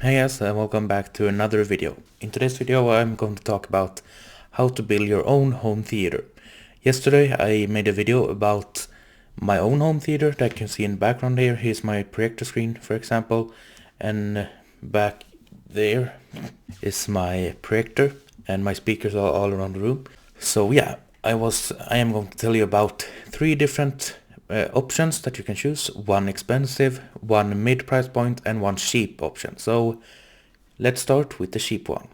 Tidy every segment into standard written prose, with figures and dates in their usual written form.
Hey guys, and welcome back to another video. In today's video I'm going to talk about how to build your own home theater. Yesterday I made a video about my own home theater that you can see in the background here. Here's my projector screen, for example, and back there is my projector and my speakers are all around the room. So yeah, I am going to tell you about three different options that you can choose. One expensive, one mid price point, and one cheap option. So let's start with the cheap one.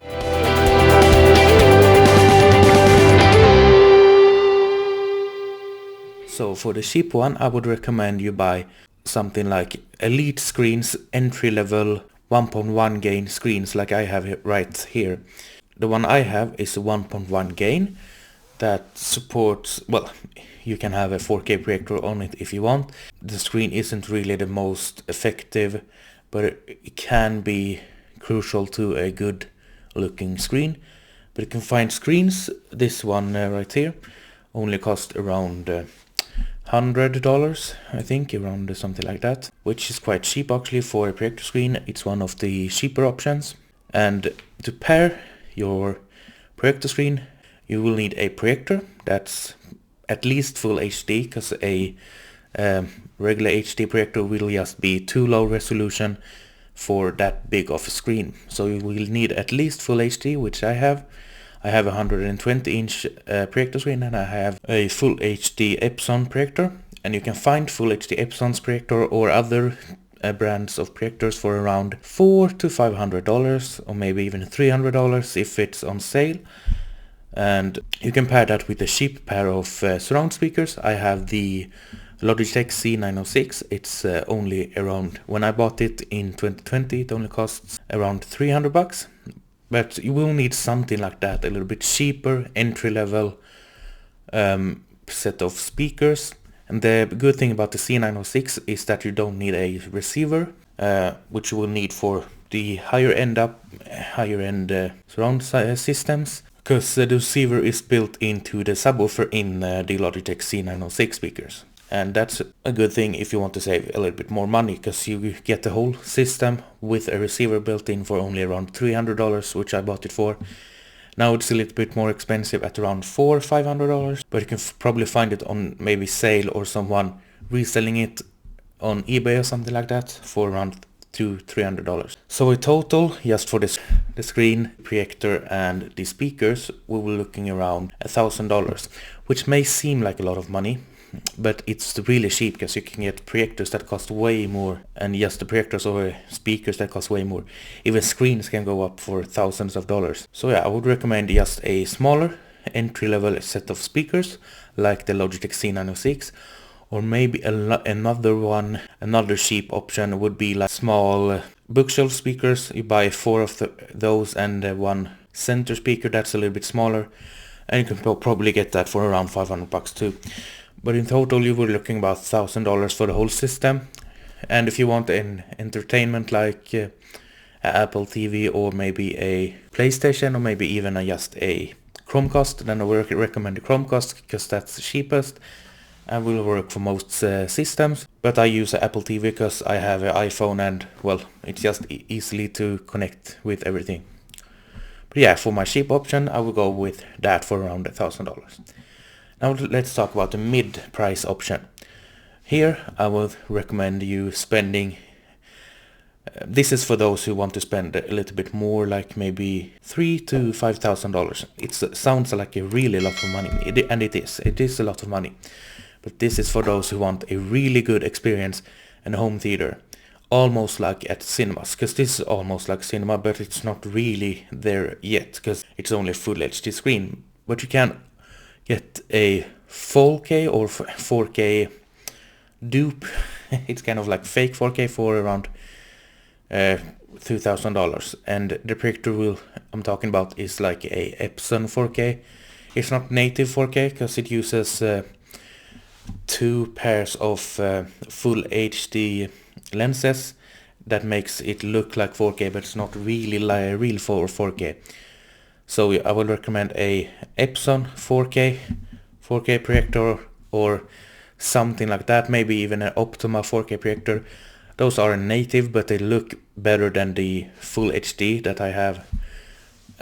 So for the cheap one, I would recommend you buy something like Elite Screens entry level 1.1 gain screens like I have right here. The one I have is a 1.1 gain that supports, well, you can have a 4K projector on it if you want. The screen isn't really the most effective, but it can be crucial to a good looking screen. But you can find screens, this one right here, only cost around $100, I think, around something like that, which is quite cheap actually for a projector screen. It's one of the cheaper options. And to pair your projector screen, you will need a projector that's at least full HD, because a regular HD projector will just be too low resolution for that big of a screen. So you will need at least full HD, which I have. I have a 120-inch projector screen, and I have a full HD Epson projector. And you can find full HD Epson's projector or other brands of projectors for around $400 to $500, or maybe even $300 if it's on sale. And you can pair that with a cheap pair of surround speakers. I have the Logitech C906. It's only around, when I bought it in 2020, it only costs around $300. But you will need something like that, a little bit cheaper, entry-level set of speakers. And the good thing about the C906 is that you don't need a receiver, which you will need for the higher end surround systems, because the receiver is built into the subwoofer in the Logitech C906 speakers. And that's a good thing if you want to save a little bit more money, because you get the whole system with a receiver built in for only around $300, which I bought it for. Now it's a little bit more expensive at around $400 or $500, but you can probably find it on maybe sale or someone reselling it on eBay or something like that for around $200 to $300. So in total, just for the screen, projector and the speakers, we were looking around $1,000, which may seem like a lot of money, but it's really cheap, because you can get projectors that cost way more, and just the projectors or speakers that cost way more. Even screens can go up for thousands of dollars. So yeah, I would recommend just a smaller entry-level set of speakers like the Logitech C906, or maybe another cheap option would be like small bookshelf speakers. You buy 4 of those and one center speaker that's a little bit smaller, and you can probably get that for around $500 too. But in total you were looking about $1,000 for the whole system. And if you want an entertainment like Apple TV or maybe a PlayStation or maybe even just a Chromecast, then I would recommend the Chromecast, because that's the cheapest and will work for most systems. But I use an Apple TV because I have an iPhone, and well, it's just easily to connect with everything. But yeah, for my cheap option I will go with that for around $1,000. Now let's talk about the mid-price option. Here I would recommend you spending, this is for those who want to spend a little bit more, like maybe $3,000 to $5,000. It sounds like a really lot of money, and it is a lot of money. But this is for those who want a really good experience in a home theater, almost like at cinemas, because this is almost like cinema, but it's not really there yet, because it's only a full HD screen. But you can get a 4K or 4K dupe. It's kind of like fake 4K for around $2,000, and the projector I'm talking about is like a Epson 4K. It's not native 4K because it uses 2 pairs of full HD lenses that makes it look like 4K, but it's not really like real 4K. So I would recommend a Epson 4K projector or something like that, maybe even an Optima 4K projector. Those are native, but they look better than the full HD that I have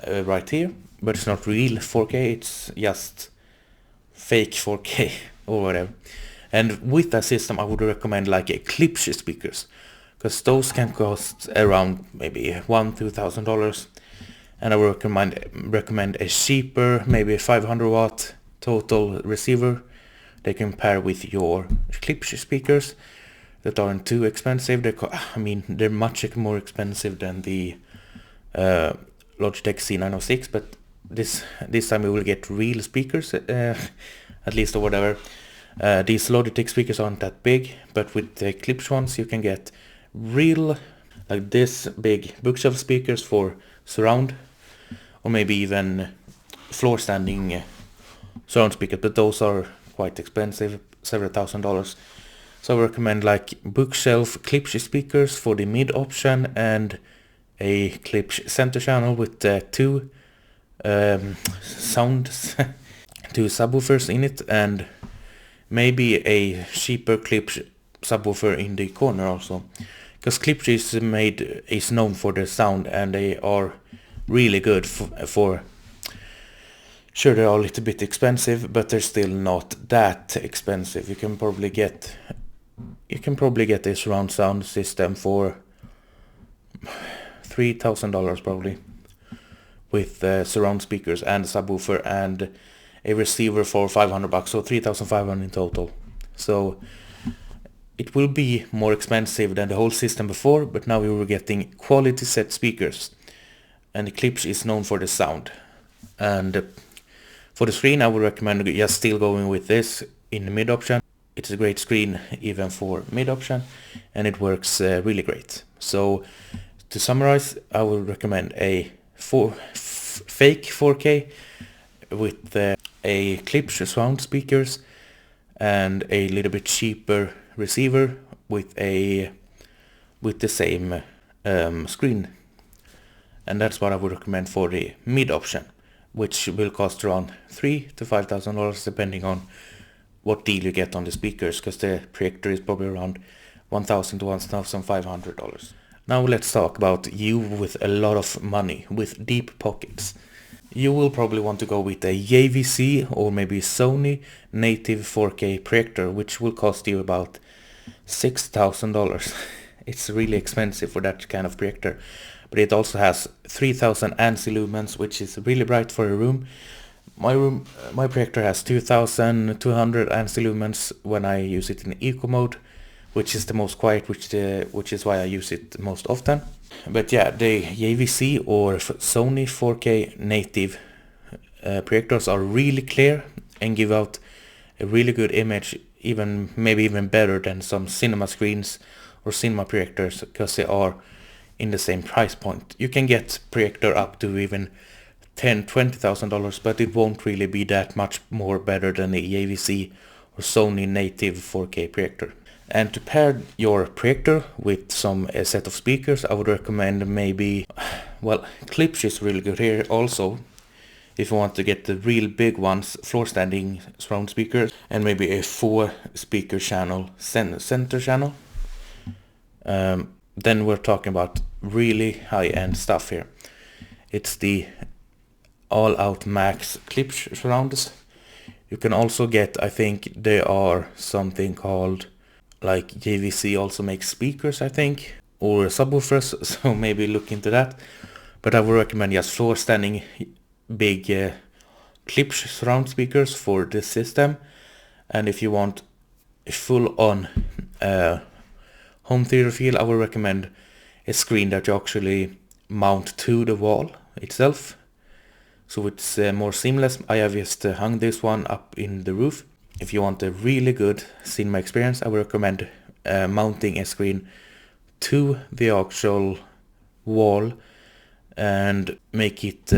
right here. But it's not real 4K, it's just fake 4K or whatever. And with that system I would recommend like Eclipse speakers, because those can cost around maybe $1,000-$2,000, and I would recommend a cheaper, maybe a 500 watt total receiver. They can pair with your Eclipse speakers that aren't too expensive. They're much more expensive than the Logitech C906, but this time we will get real speakers, at least, or whatever. These Logitech speakers aren't that big, but with the Eclipse ones you can get real, like this big bookshelf speakers for surround, or maybe even floor standing surround speakers, but those are quite expensive, several $1,000s. So I recommend like bookshelf Eclipse speakers for the mid option, and a Eclipse center channel with two sounds, two subwoofers in it, and maybe a cheaper Eclipse subwoofer in the corner also, because Eclipse is known for their sound, and they are really good for sure. They are a little bit expensive, but they're still not that expensive. You can probably get a surround sound system for $3,000 probably, with surround speakers and a subwoofer and a receiver for $500, so $3,500 in total. So it will be more expensive than the whole system before, but now we were getting quality set speakers, and Eclipse is known for the sound. And for the screen I would recommend just still going with this in the mid option. It's a great screen even for mid option, and it works really great. So to summarize, I would recommend a fake 4K with a Eclipse surround speakers, and a little bit cheaper receiver with the same screen. And that's what I would recommend for the mid option, which will cost around $3,000 to $5,000 depending on what deal you get on the speakers, because the projector is probably around $1,000 to $1,500. Now let's talk about you with a lot of money, with deep pockets. You will probably want to go with a JVC or maybe Sony native 4K projector, which will cost you about $6,000. It's really expensive for that kind of projector, but it also has 3000 ANSI lumens, which is really bright for a room. My projector has 2200 ANSI lumens when I use it in eco mode, which is the most quiet, which is why I use it most often. But yeah, the JVC or Sony 4K native projectors are really clear and give out a really good image, maybe even better than some cinema screens or cinema projectors, because they are in the same price point. You can get projector up to even $10,000-$20,000, but it won't really be that much more better than the JVC or Sony native 4K projector. And to pair your projector with some set of speakers, I would recommend maybe, Eclipse is really good here also, if you want to get the real big ones, floor standing surround speakers, and maybe a 4 speaker channel, center channel. Then we're talking about really high-end stuff here. It's the all-out max Eclipse surrounds. You can also get, I think there are something called, like JVC also makes speakers, I think, or subwoofers, so maybe look into that. But I would recommend just floor standing big Eclipse surround speakers for this system. And if you want a full-on home theater feel, I would recommend a screen that you actually mount to the wall itself, so it's more seamless. I have just hung this one up in the roof. If you want a really good cinema experience, I would recommend mounting a screen to the actual wall and make it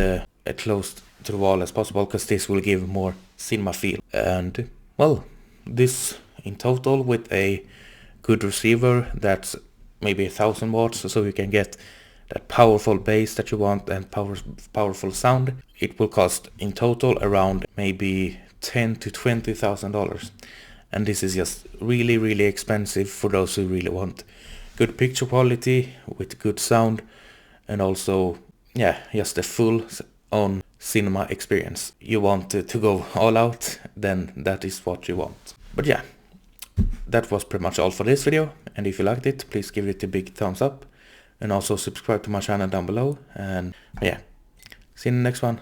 close to the wall as possible, because this will give more cinema feel. And this in total with a good receiver that's maybe 1000 watts, so you can get that powerful bass that you want and powerful sound. It will cost in total around maybe $10,000 to $20,000, and this is just really expensive for those who really want good picture quality with good sound, and also, yeah, just a full on cinema experience. You want to go all out, then that is what you want. But yeah, that was pretty much all for this video, and if you liked it, please give it a big thumbs up, and also subscribe to my channel down below, and yeah, see you in the next one.